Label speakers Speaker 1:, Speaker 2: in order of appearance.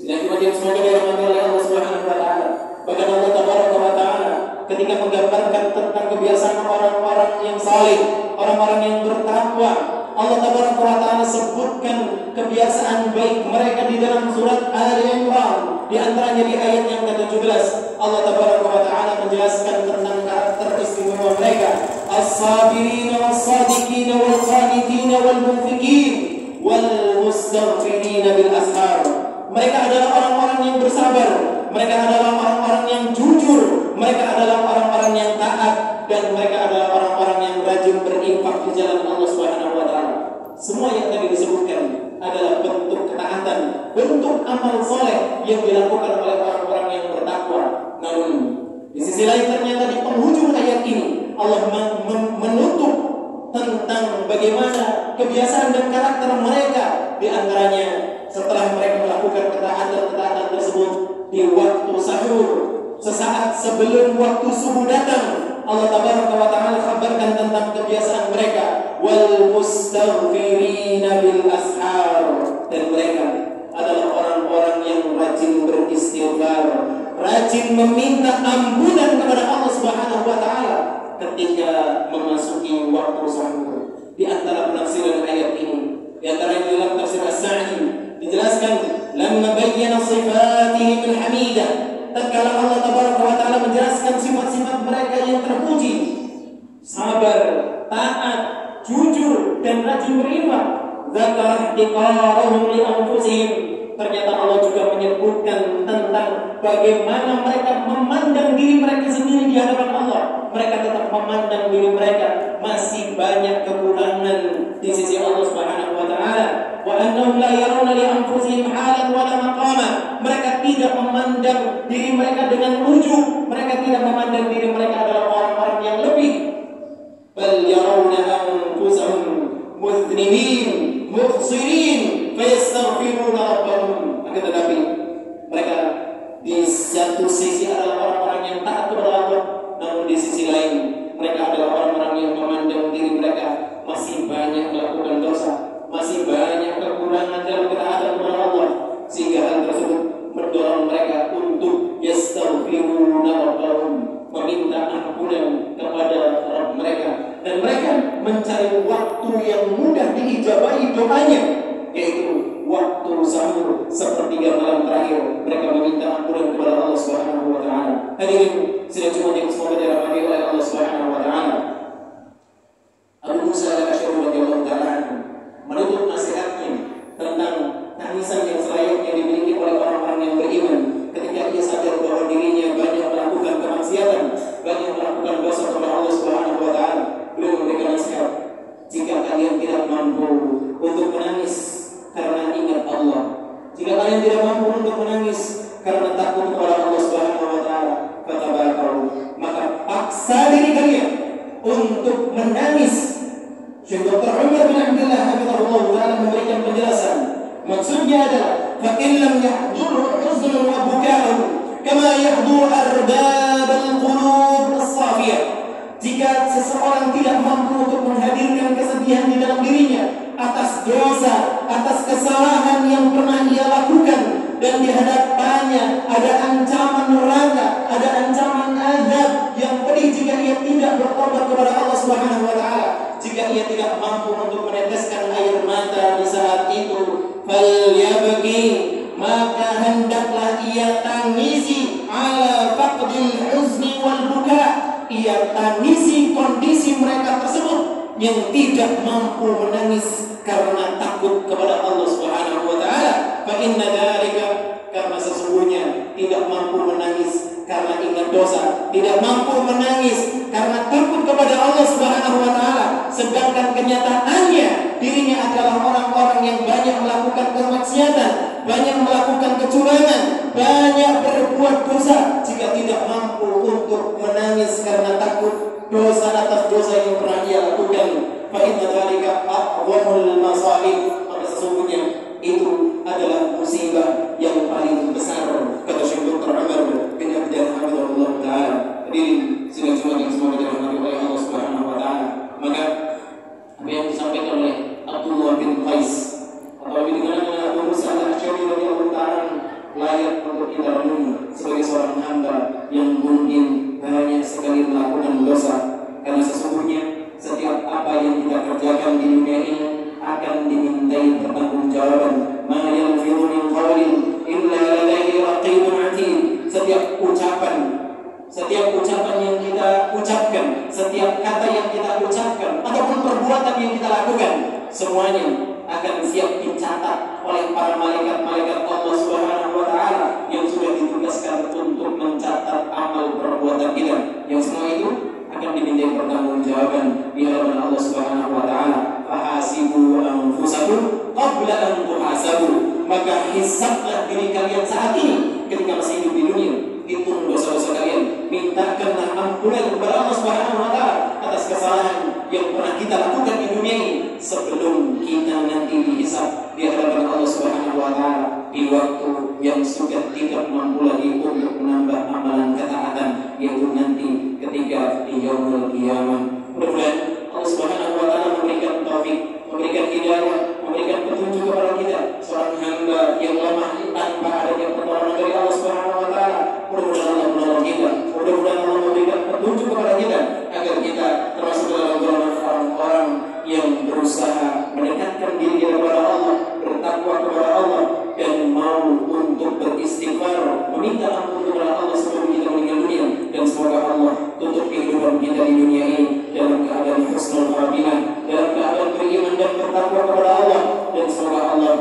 Speaker 1: Sidang Jumat yang semoga dirahmati oleh Allah Subhanahu wa taala. Bahkan Allah Tabaraka wa taala ketika menggambarkan tentang kebiasaan orang-orang yang saleh, orang-orang yang bertakwa, Allah Tabaraka wa taala sebutkan kebiasaan baik mereka di dalam surat Ali Imran. Di antaranya di ayat yang ke-17, Allah Tabaraka wa taala menjelaskan tentang karakter istimewa mereka. As-sabirin was-sadiqin wal-qanitin wal-munfiqin wal-mustaghfirin bil ashar. Mereka adalah orang-orang yang bersabar, mereka adalah orang-orang yang jujur, mereka adalah orang-orang yang taat, dan mereka adalah orang-orang yang rajin berinfak di jalan Allah Subhanahu wa taala. Semua yang tadi disebutkan adalah bentuk ketaatan, bentuk amal soleh yang dilakukan oleh orang-orang yang bertakwa. Namun di sisi lain ternyata di penghujung ayat ini Allah menutup tentang bagaimana kebiasaan dan karakter mereka. Di antaranya setelah mereka melakukan ketaatan tersebut di waktu sahur, sesaat sebelum waktu subuh datang, Allah Tabaraka wa taala kabarkan tentang kebiasaan mereka, wal mustaghfirina bil ashar, dan mereka adalah orang-orang yang rajin beristighfar, rajin meminta ampunan kepada Allah Subhanahu wa taala ketika memasuki waktu sahur. Di antara penafsiran ayat ini, di antara yang dalam tafsir As-Sa'di dijelaskan, lamma bayyana sifatihim al-hamidah, tatkala Allah Tabaraka wa taala menjelaskan sifat-sifat mereka yang terpuji, sabar, taat, jujur, dan rajin berinfak, dzakara ihtiqarahum li anfusihim. Ternyata Allah juga menyebutkan tentang bagaimana mereka memandang diri mereka sendiri di hadapan Allah. Mereka tetap memandang diri mereka masih banyak kekurangan di sisi Allah Subhanahu wa taala. Wa annahum la yarawna li anfusihim halan wala maqama. Mereka tidak memandang diri mereka dengan ujub. Mereka tidak memandang diri mereka adalah orang-orang yang lebih. Bal yarawna anfusahum mudhnibin muqsirin fayastaghfiruna rabbahum. Akan tetapi mereka di satu sisi adalah orang-orang yang taat kepada Allah, namun di sisi lain mereka adalah orang-orang yang memandang diri mereka masih banyak melakukan dosa, masih banyak kekurangan dalam ketaatan kepada Allah, sehingga hal tersebut mendorong mereka untuk yastaghfiruna rabbahum, meminta ampunan kepada Rabb mereka, dan mereka mencari waktu yang mudah diijabahi doanya, yaitu waktu sahur, sepertiga malam terakhir. Mereka meminta ampunan kepada Allah Subhanahu wa taala. Hadirin sidang Jumat yang semoga dirahmati oleh Allah Subhanahu wa taala. Abu Musa al-Asy'ari radhiyallahu taala menutup nasihatnya tentang tangisan yang selayaknya dimiliki oleh orang-orang yang beriman ketika ia sadar bahwa dirinya banyak melakukan kemaksiatan, banyak melakukan dosa kepada Allah Subhanahu wa taala. Beliau memberikan nasihat, jika kalian tidak mampu untuk menangis karena ingat Allah, jika kalian tidak mampu untuk menangis karena takut kepada Allah Subhanahu wa taala, fatabakaru, maka paksa diri kalian untuk menangis. Syekh Dr. Umar bin Abdullah hafizahullah taala memberikan penjelasan. Maksudnya adalah fa in lam yahdurhu huzn wa buka'u kama yahdur arbab al-qulub as-safiyah. Jika seseorang tidak mampu untuk menghadirkan kesedihan di dalam dirinya atas dosa, atas kesalahan yang pernah ia lakukan, dan di hadapannya ada ancaman neraka, ada ancaman azab yang pedih jika ia tidak bertobat kepada Allah Subhanahu wa taala, jika ia tidak mampu untuk meneteskan air mata di saat itu, falyabki, maka hendaklah ia tangisi ala faqdil huzni wal buka, ia tangisi kondisi mereka tersebut yang tidak mampu menangis karena takut kepada Allah Subhanahu wa taala. Fa inna dzalika, karena sesungguhnya tidak mampu menangis karena ingat dosa, tidak mampu menangis karena takut kepada Allah Subhanahu wa taala, sedangkan kenyataannya dirinya adalah orang-orang yang banyak melakukan kemaksiatan, banyak melakukan kecurangan, banyak berbuat dosa. Jika tidak mampu untuk menangis karena takut dosa atas dosa yang pernah ia lakukan, fa inna dzalika a'dhamul masalih, maka sesungguhnya itu adalah musibah yang paling besar, kata Syekh Dr. Umar bin Abdullah hafizahullah taala. Hadirin sidang Jumat yang semoga dirahmati oleh Allah Subhanahu wa taala. Maka apa yang disampaikan oleh Abdullah bin Qais atau lebih dikenal dengan Abu Musa al-Asy'ari radhiyallahu taala kita renungi sebagai seorang hamba yang mungkin banyak sekali melakukan dosa, karena sesungguhnya setiap apa yang kita kerjakan di dunia ini akan dimintai pertanggungjawaban. Ma yalfidu min qawlin illa ladaihi raqibun atid. Setiap ucapan yang kita ucapkan, setiap kata yang kita ucapkan, ataupun perbuatan yang kita lakukan, semuanya akan siap dicatat oleh para malaikat-malaikat Allah Subhanahu wa taala yang sudah ditugaskan untuk mencatat amal perbuatan kita. Yang semua itu akan dimintai pertanggungjawaban di hadapan Allah Subhanahu wa taala. Fahasibu anfusakum qabla an tuhasabu. Maka hisablah diri kalian saat ini ketika masih hidup di dunia. Hitung dosa-dosa kalian, mintakanlah ampunan kepada Allah Subhanahu wa taala atas kesalahan yang pernah kita lakukan di dunia ini sebelum kita nanti dihisab di hadapan Allah Subhanahu wa taala di waktu yang sudah tidak mampu lagi untuk menambah amalan ketaatan, yaitu nanti ketika di yaumul qiyamah. Mudah-mudahan Allah Subhanahu wa taala memberikan taufik, memberikan hidayah, memberikan petunjuk kepada kita, seorang hamba yang lemah tanpa adanya pertolongan dari Allah Subhanahu wa taala. Mudah-mudahan Allah menolong kita, mudah-mudahan Allah memberikan petunjuk kepada kita agar kita termasuk dalam golongan orang-orang yang berusaha mendekatkan diri kepada Allah, bertakwa kepada Allah, dan mau untuk beristighfar, meminta ampun kepada Allah sebelum kita meninggal dunia. Dan semoga Allah tutup kehidupan kita di dunia ini dalam keadaan husnul khatimah, dalam keadaan beriman dan bertakwa kepada Allah. Dan semoga Allah